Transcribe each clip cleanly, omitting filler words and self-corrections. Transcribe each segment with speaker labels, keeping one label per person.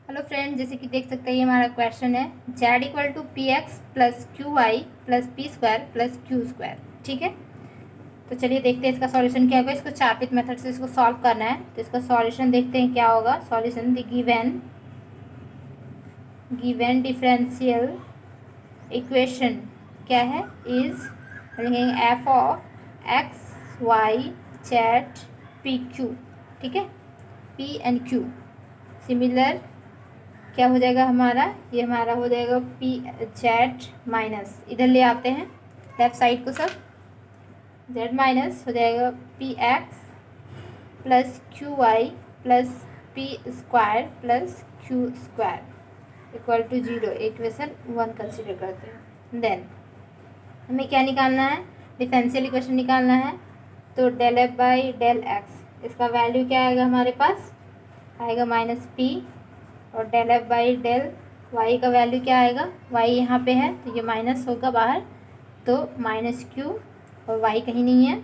Speaker 1: Hello friend, जैसे कि देख सकते हैं ये हमारा क्वेश्चन है z equal to p x plus q y plus p square plus q square. ठीक है, तो चलिए देखते हैं इसका सॉल्यूशन क्या होगा। इसको चापित मेथड से इसको सॉल्व करना है, तो इसका सॉल्यूशन देखते हैं क्या होगा। Solution the given differential equation क्या है, इज लिखेंगे f of x y z p q. ठीक है, पी एंड क्यू सिमिलर क्या हो जाएगा हमारा, ये हमारा हो जाएगा पी जेड माइनस, इधर ले आते हैं लेफ्ट साइड को, सब जेड माइनस हो जाएगा p x plus q y plus p square plus q square equal to 0। Equation 1 consider करते हैं। देन हमें क्या निकालना है, डिफरेंशियल इक्वेशन निकालना है। तो del f by del x, इसका वैल्यू क्या आएगा हमारे पास, आएगा माइनस पी, और del f by del y का वैल्यू क्या आएगा, वाई यहाँ पे है तो ये माइनस होगा बाहर, तो माइनस क्यू, और वाई कहीं नहीं है।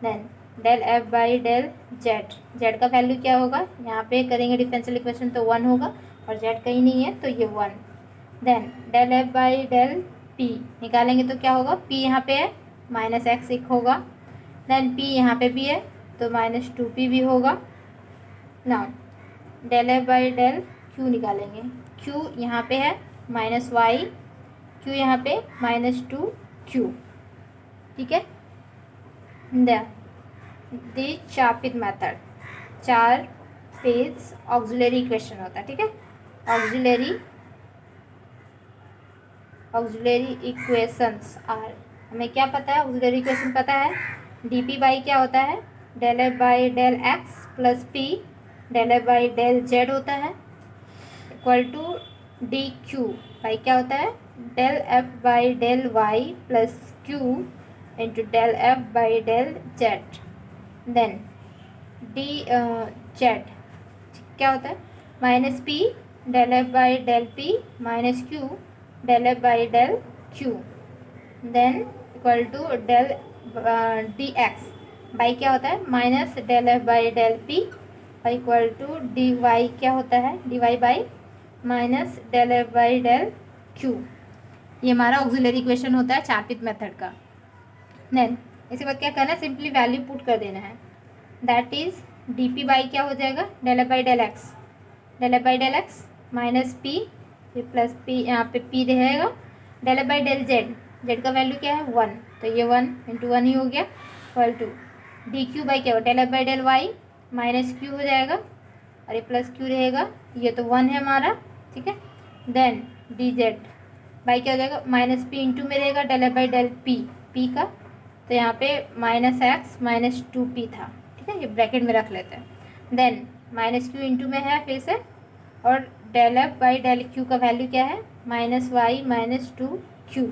Speaker 1: Then del f by del z, z का वैल्यू क्या होगा, यहाँ पे करेंगे डिफरेंशियल इक्वेशन तो 1 होगा, और जेड कहीं नहीं है तो ये 1। Then del f by del p निकालेंगे तो क्या होगा, पी यहाँ पे है माइनस एक्स एक होगा। देन पी यहाँ पे भी है तो माइनस 2p भी होगा। Now del f by del q निकालेंगे, क्यू यहाँ पे है माइनस वाई, क्यू यहाँ पे माइनस 2q। ठीक है, the Charpit method, 4 page auxiliary equation होता है। ठीक है, ऑक्सिलरी इक्वेशंस आर, हमें क्या पता है, ऑक्सिलरी इक्वेशन पता है, डी पी बाई क्या होता है, del f by del x plus p del f by del z होता है equal to d q by क्या होता है, del f by del y plus q into del f by del z. Then d z क्या होता है, minus p del f by del p minus q del f by del q. Then equal to del d x by क्या होता है, minus del f by del p equal to d y क्या होता है, d y by minus del f by del q. ये हमारा auxiliary equation होता है चापित मेथड का। देन इसके बाद क्या करना है, सिंपली वैल्यू पुट कर देना है। That is d p by क्या हो जाएगा, del f by del x, del f by del x minus p plus p, यहाँ पे पी रहेगा, del f by del z, z का वैल्यू क्या है 1, तो ये 1 इंटू 1 ही हो गया equal to d q by क्या होगा, del f by del y minus q हो जाएगा, और ये प्लस क्यू रहेगा, ये तो 1 है हमारा। ठीक है, देन डी जेड बाई क्या हो जाएगा, माइनस पी इंटू में रहेगा del f by del p, p का तो यहाँ पे माइनस एक्स माइनस 2p था। ठीक है, ये ब्रैकेट में रख लेते हैं। देन माइनस क्यू इंटू में है फिर से, और del f by del q का वैल्यू क्या है, माइनस वाई माइनस 2q।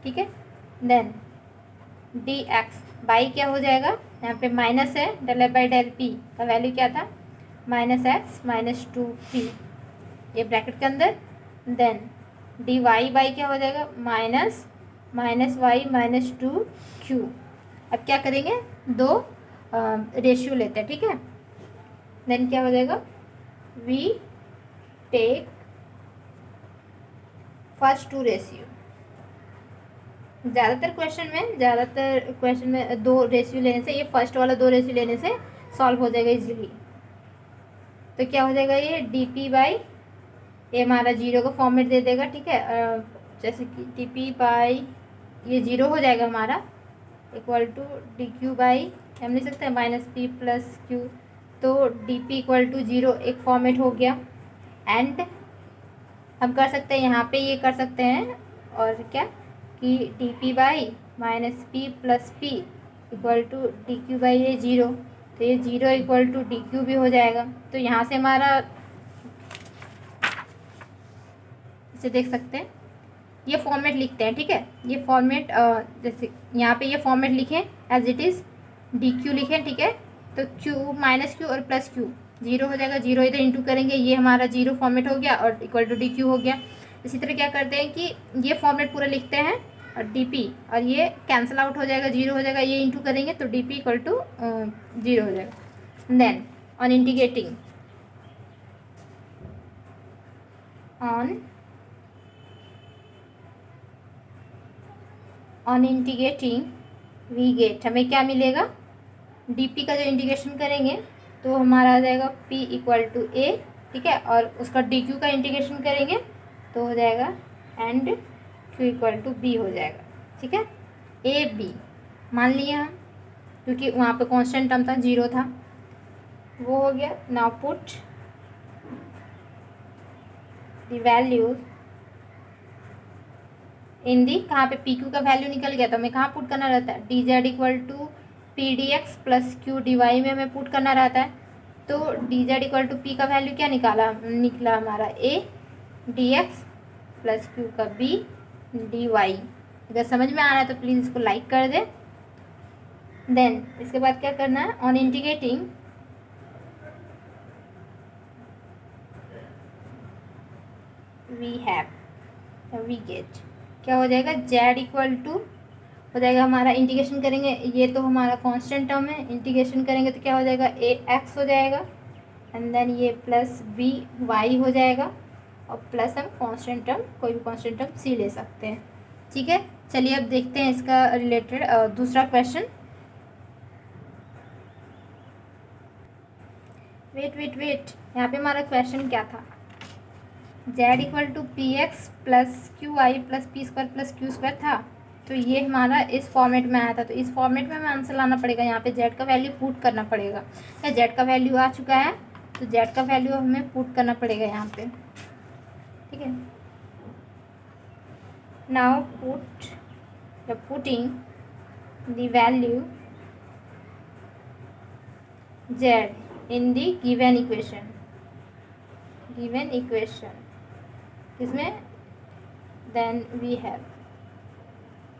Speaker 1: ठीक है, देन डी एक्स बाई क्या हो जाएगा, यहाँ पे माइनस है, del f by del p का वैल्यू क्या था, माइनस एक्स माइनस 2p, ये ब्रैकेट के अंदर। देन डी वाई बाई क्या हो जाएगा, माइनस वाई माइनस 2q। अब क्या करेंगे, दो रेशियो लेते हैं। ठीक है, देन क्या हो जाएगा, वी टेक फर्स्ट 2 रेशियो। ज़्यादातर क्वेश्चन में 2 रेशियो लेने से, ये फर्स्ट वाला 2 रेशियो लेने से सॉल्व हो जाएगा इजीली। तो क्या हो जाएगा, ये डी पी बाई, ये हमारा 0 का फॉर्मेट दे देगा। ठीक है, जैसे कि डी पी बाई ये 0 हो जाएगा हमारा equal to d q by, हम लिख सकते हैं माइनस पी प्लस क्यू, तो डी पी इक्वल टू 0 एक फॉर्मेट हो गया। एंड हम कर सकते हैं यहाँ पे ये कर सकते हैं, और क्या कि d p by minus p plus p equal to d q by ये 0, तो ये 0 इक्वल टू डी क्यू भी हो जाएगा। तो यहाँ से हमारा इसे देख सकते हैं, ये फॉर्मेट लिखते हैं। ठीक है, ये फॉर्मेट जैसे यहाँ पे ये फॉर्मेट लिखें as it is, d q लिखें। ठीक है, तो क्यू माइनस क्यू और प्लस क्यू 0 हो जाएगा, 0 इधर इंटू करेंगे, ये हमारा 0 फॉर्मेट हो गया और इक्वल टू डी क्यू हो गया। इसी तरह क्या करते हैं कि ये फॉर्मेट पूरा लिखते हैं, और डी पी और ये कैंसिल आउट हो जाएगा, 0 हो जाएगा, ये इंटू करेंगे तो डी पी इक्वल टू 0 हो जाएगा। Then on integrating on integrating we get, हमें क्या मिलेगा, डी का जो इंटीग्रेशन करेंगे तो हमारा आ जाएगा p इक्वल टू ए, ठीक है, और उसका डी का इंटीग्रेशन करेंगे तो हो जाएगा and q equal to b हो जाएगा, ठीक है। ए बी मान लिए हम, क्योंकि वहाँ पे कांस्टेंट टर्म था, 0 था, वो हो गया। Now put the values in the, कहाँ पे पी क्यू का वैल्यू निकल गया तो हमें कहाँ पुट करना रहता है, d z equal to p d x plus q d y में हमें पुट करना रहता है। तो d z equal to p का वैल्यू क्या निकला हमारा a d x plus q का बी डी वाई। अगर समझ में आ रहा है तो प्लीज़ इसको लाइक कर दे। देन इसके बाद क्या करना है, ऑन इंटीग्रेटिंग वी गेट क्या हो जाएगा, जेड इक्वल टू हो जाएगा हमारा, इंटीग्रेशन करेंगे, ये तो हमारा कांस्टेंट टर्म है, इंटीग्रेशन करेंगे तो क्या हो जाएगा, ए एक्स हो जाएगा एंड देन ये प्लस बी वाई हो जाएगा, और प्लस हम कांस्टेंट टर्म, कोई भी कांस्टेंट टर्म सी ले सकते हैं, ठीक है। चलिए अब देखते हैं इसका रिलेटेड दूसरा क्वेश्चन। वेट यहाँ पे हमारा क्वेश्चन क्या था, z equal to p x plus q I plus p square plus q square था। तो ये हमारा इस फॉर्मेट में आया था, तो इस फॉर्मेट में हमें आंसर लाना पड़ेगा। यहाँ पे जेड का वैल्यू पुट करना पड़ेगा, या जेड का वैल्यू आ चुका है तो जेड का वैल्यू हमें पुट करना पड़ेगा यहाँ पे, ठीक है। Now putting the value Z in the given equation इसमें देन वी हैव,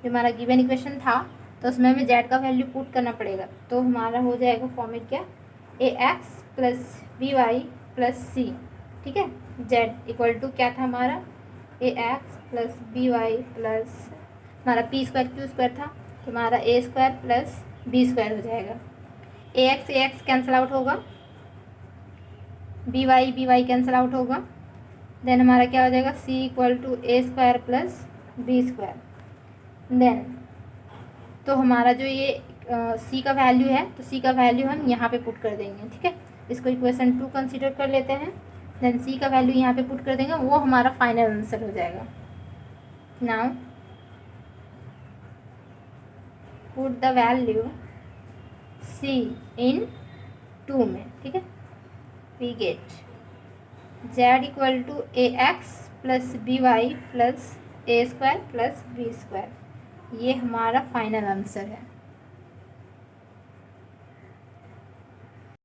Speaker 1: जो हमारा गिवन इक्वेशन था तो उसमें हमें जेड का वैल्यू पुट करना पड़ेगा। तो हमारा हो जाएगा फॉर्मेट क्या, A x plus B Y plus C, ठीक है। जेड इक्वल टू क्या था हमारा, A x plus B Y plus हमारा पी स्क्वायर क्यू स्क्वायर था, तो हमारा A square plus B square हो जाएगा। ए एक्स कैंसिल आउट होगा, बी वाई कैंसिल आउट होगा, देन हमारा क्या हो जाएगा, C equal to A square plus B square. Then तो हमारा जो ये सी का वैल्यू है, तो सी का वैल्यू हम यहाँ पे पुट कर देंगे, ठीक है। इसको इक्वेशन 2 कंसीडर कर लेते हैं। देन सी का वैल्यू यहाँ पे पुट कर देंगे, वो हमारा फाइनल आंसर हो जाएगा। Now put the value c in 2 में, ठीक है। We get z equal to a x plus B Y plus a square plus B square, ये हमारा फाइनल आंसर है।